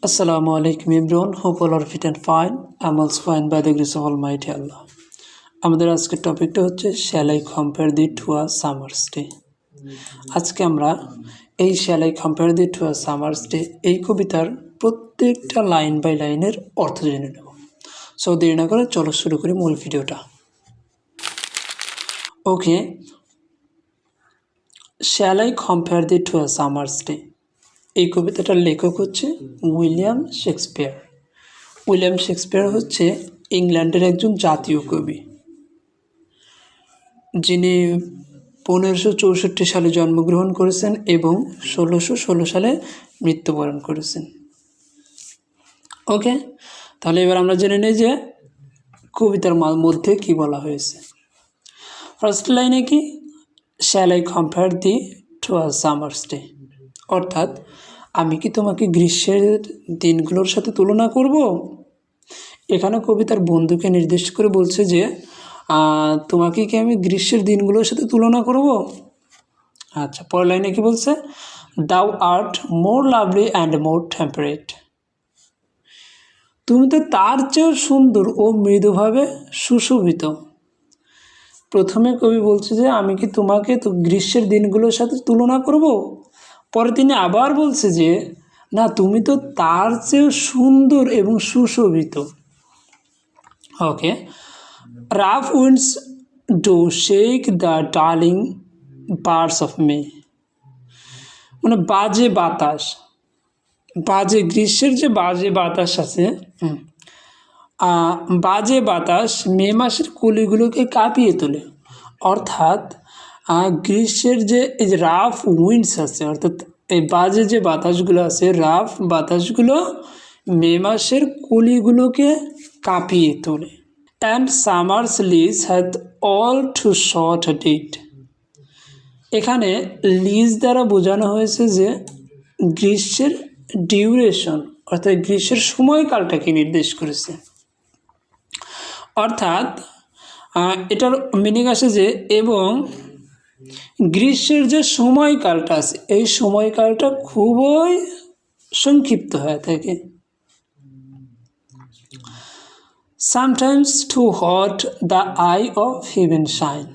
Assalamu alaikum everyone. Hope all are fit and fine. I'm also fine by the grace of Almighty Allah. আমাদের আজকের টপিকটা হচ্ছে shall I compare thee to a summer's day. আজকে আমরা এই shall I compare thee to a summer's day এই কবিতার প্রত্যেকটা লাইন বাই লাইনের অর্থ জেনে নেব। সো দেরি না করে চলো শুরু করি মূল ভিডিওটা। ওকে, shall I compare thee to a summer's day এই কবিতাটার লেখক হচ্ছে উইলিয়াম শেক্সপিয়ার। উইলিয়াম শেক্সপিয়ার হচ্ছে ইংল্যান্ডের একজন জাতীয় কবি, যিনি 1564 সালে জন্মগ্রহণ করেছেন এবং 1616 সালে মৃত্যুবরণ করেছেন। ওকে, তাহলে এবার আমরা জেনে নিই যে কবিতার মধ্যে কি বলা হয়েছে। ফার্স্ট লাইনে কি, shall I compare thee to a summer's day, অর্থাৎ আমি কি তোমাকে গ্রীষ্মের দিনগুলোর সাথে তুলনা করব। এখানে কবিতার বন্ধুকে নির্দেশ করে বলছে যে তোমাকে কি আমি গ্রীষ্মের দিনগুলোর সাথে তুলনা করব। আচ্ছা, পরের লাইনে কি বলছে, দাউ art more lovely and more temperate, তুমি তো তার চেয়েও সুন্দর ও মৃদুভাবে সুশোভিত। প্রথমে কবি বলছে যে আমি কি তোমাকে তো গ্রীষ্মের দিনগুলোর সাথে তুলনা করব। পরে তিনি আবার বলছে যে না, তুমি তো তার চেয়েও সুন্দর এবং সুশোভিত। Okay, rough winds do shake the darling buds of May, মানে বাজে বাতাস, বাজে গ্রীষ্মের যে বাজে বাতাস আছে, বাজে বাতাস মে মাসের কলিগুলোকে কাঁপিয়ে তোলে। অর্থাৎ গ্রীষ্মের যে এই যে রাফ উইন্ডস আছে, অর্থাৎ এই বাজে যে বাতাসগুলো আছে, রাফ বাতাসগুলো মে মাসের কলিগুলোকে কাঁপিয়ে তোলে। And summer's lease hath all too short date, এখানে লিজ দ্বারা বোঝানো হয়েছে যে গ্রীষ্মের ডিউরেশন, অর্থাৎ গ্রীষ্মের সময়কালটাকে নির্দেশ করেছে। অর্থাৎ এটার মিনিং আসে যে এবং গ্রীষ্মের যে সময়কালটা আছে এই সময়কালটা খুবই সংক্ষিপ্ত হয়ে থাকে। Sometimes too hot the eye of heaven shine,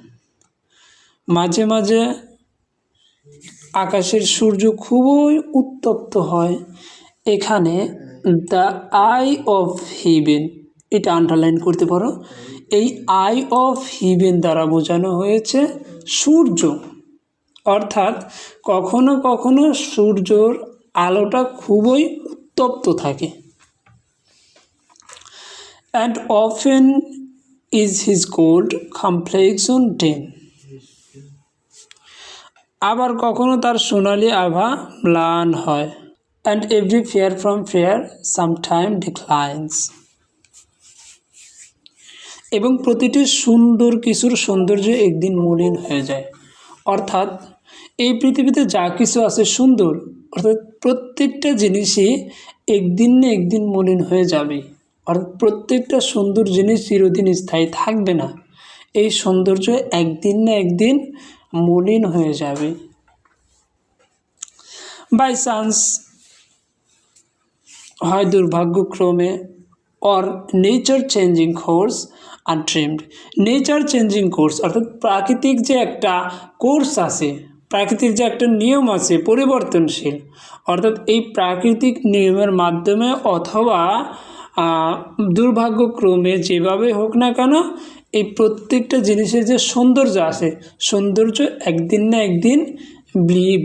মাঝে মাঝে আকাশের সূর্য খুবই উত্তপ্ত হয়। এখানে দ্য আই অফ হেভেন, এটা আন্ডারলাইন করতে পারো, এই আই অফ হেভেন দ্বারা বোঝানো হয়েছে সূর্য। অর্থাৎ কখনো কখনো সূর্যর আলোটা খুবই উত্তপ্ত থাকে। And often is his gold complexion dimmed, আবার কখনো তার সোনালি আভা ম্লান হয়। And every fair from fair sometime declines, এবং প্রতিটি সুন্দর কিছুর সৌন্দর্য একদিন মলিন হয়ে যায়। অর্থাৎ এই পৃথিবীতে যা কিছু আছে সুন্দর, অর্থাৎ প্রত্যেকটা জিনিসই একদিন না একদিন মলিন হয়ে যাবে। অর্থাৎ প্রত্যেকটা সুন্দর জিনিস চিরদিন স্থায়ী থাকবে না, এই সৌন্দর্য একদিন না একদিন মলিন হয়ে যাবে। বাই চান্স, হয় দুর্ভাগ্যক্রমে, or nature changing course untrimmed, nature changing course অর্থাৎ প্রাকৃতিক যে একটা কোর্স আছে, প্রাকৃতিক যে একটা নিয়ম আছে পরিবর্তনশীল, অর্থাৎ এই প্রাকৃতিক নিয়মের মাধ্যমে অথবা দুর্ভাগ্যক্রমে যেভাবে হোক না কেন, এই প্রত্যেকটা জিনিসের যে সৌন্দর্য আছে সৌন্দর্য একদিন না একদিন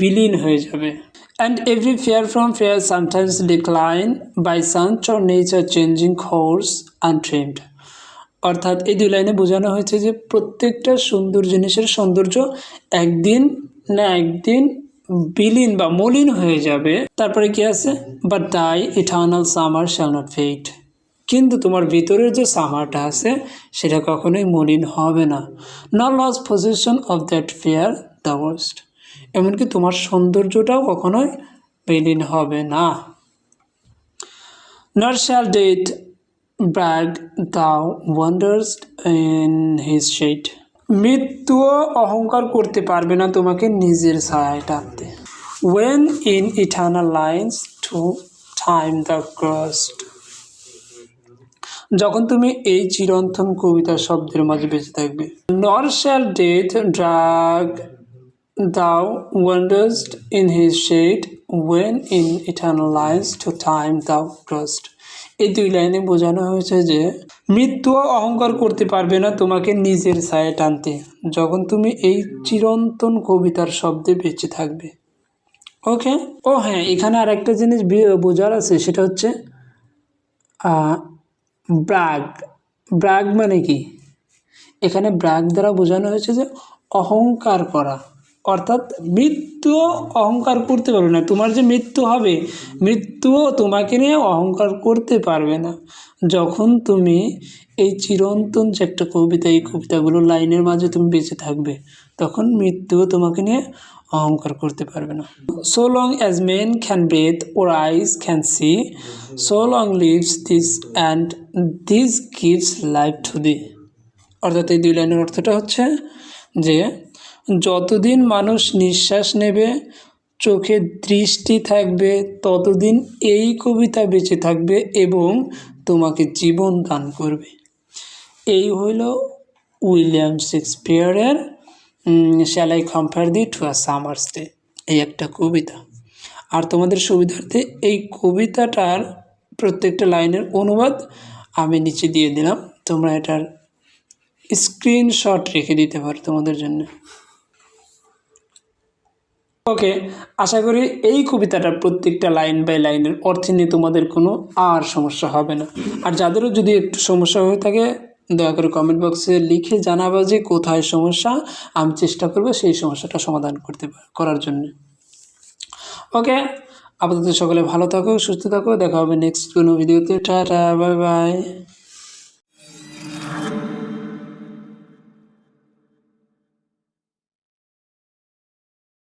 বিলীন হয়ে যাবে। And every fair from fair sometimes decline by chance or nature changing course untrimmed, অর্থাৎ এই দুই লাইনে বোঝানো হয়েছে যে প্রত্যেকটা সুন্দর জিনিসের সৌন্দর্য একদিন না একদিন বিলীন বা মলিন হয়ে যাবে। তারপরে কি আছে, but thy eternal summer shall not fade, কিন্তু তোমার ভিতরের যে সামারটা আছে সেটা কখনোই মলিন হবে না। Not loss position of that fair the worst, এমনকি তোমার সৌন্দর্যটাও কখনোই বিলীন হবে না। নট শ্যাল ডেট ব্র্যাগ দাও ওয়ান্ডারস্ট ইন হিজ শেড, মৃত্যুও অহংকার করতে পারবে না তোমাকে নিজের ছায়ায় টানতে। When in eternal lines to time thou crossed. যখন তুমি এই চিরন্তন কবিতার শব্দের মাঝে বেঁচে থাকবে। Nor shall death drag thou wanderest in his shade when in eternal lies to time thou crossed. এই দুই লাইনে বোঝানো হয়েছে যে মৃত্যুও অহংকার করতে পারবে না তোমাকে নিজের ছায়া টানতে, যখন তুমি এই চিরন্তন কবিতার শব্দে বেঁচে থাকবে। ওকে, ও হ্যাঁ, এখানে আর একটা জিনিস বোঝার আছে, সেটা হচ্ছে ব্রাগ। ব্রাগ মানে কি? এখানে ব্রাগ দ্বারা বোঝানো হয়েছে যে অহংকার করা, অর্থাৎ মৃত্যুও অহংকার করতে পারবে না। তোমার যে মৃত্যু হবে, মৃত্যুও তোমাকে নিয়ে অহংকার করতে পারবে না যখন তুমি এই চিরন্তন যে একটা কবিতা, এই কবিতাগুলো লাইনের মাঝে তুমি বেঁচে থাকবে, তখন মৃত্যুও তোমাকে নিয়ে অহংকার করতে পারবে না। So long as men can breathe or eyes can see, so long lives this and this gives life to thee. অর্থাৎ এই দুই লাইনের অর্থটা হচ্ছে যে যতদিন মানুষ নিঃশ্বাস নেবে, চোখে দৃষ্টি থাকবে, ততদিন এই কবিতা বেঁচে থাকবে এবং তোমাকে জীবন দান করবে। এই হইল উইলিয়াম শেক্সপিয়ারের shall I compare thee to a summer's day, এই একটা কবিতা। আর তোমাদের সুবিধার্থে এই কবিতাটার প্রত্যেকটা লাইনের অনুবাদ আমি নিচে দিয়ে দিলাম, তোমরা এটার স্ক্রিনশট রেখে দিতে পারো তোমাদের জন্য। ওকে, আশা করি এই কবিতাটার প্রত্যেকটা লাইন বাই লাইনের অর্থ নিয়ে তোমাদের কোনো আর সমস্যা হবে না। আর যাদেরও যদি একটু সমস্যা হয়ে থাকে, দয়া করে কমেন্ট বক্সে লিখে জানাবা যে কোথায় সমস্যা, আমি চেষ্টা করব সেই সমস্যাটা সমাধান করার জন্য। ওকে, আপাতত সকলে ভালো থাকো, সুস্থ থাকো, দেখা হবে নেক্সট কোনো ভিডিওতে। Tata, bye bye.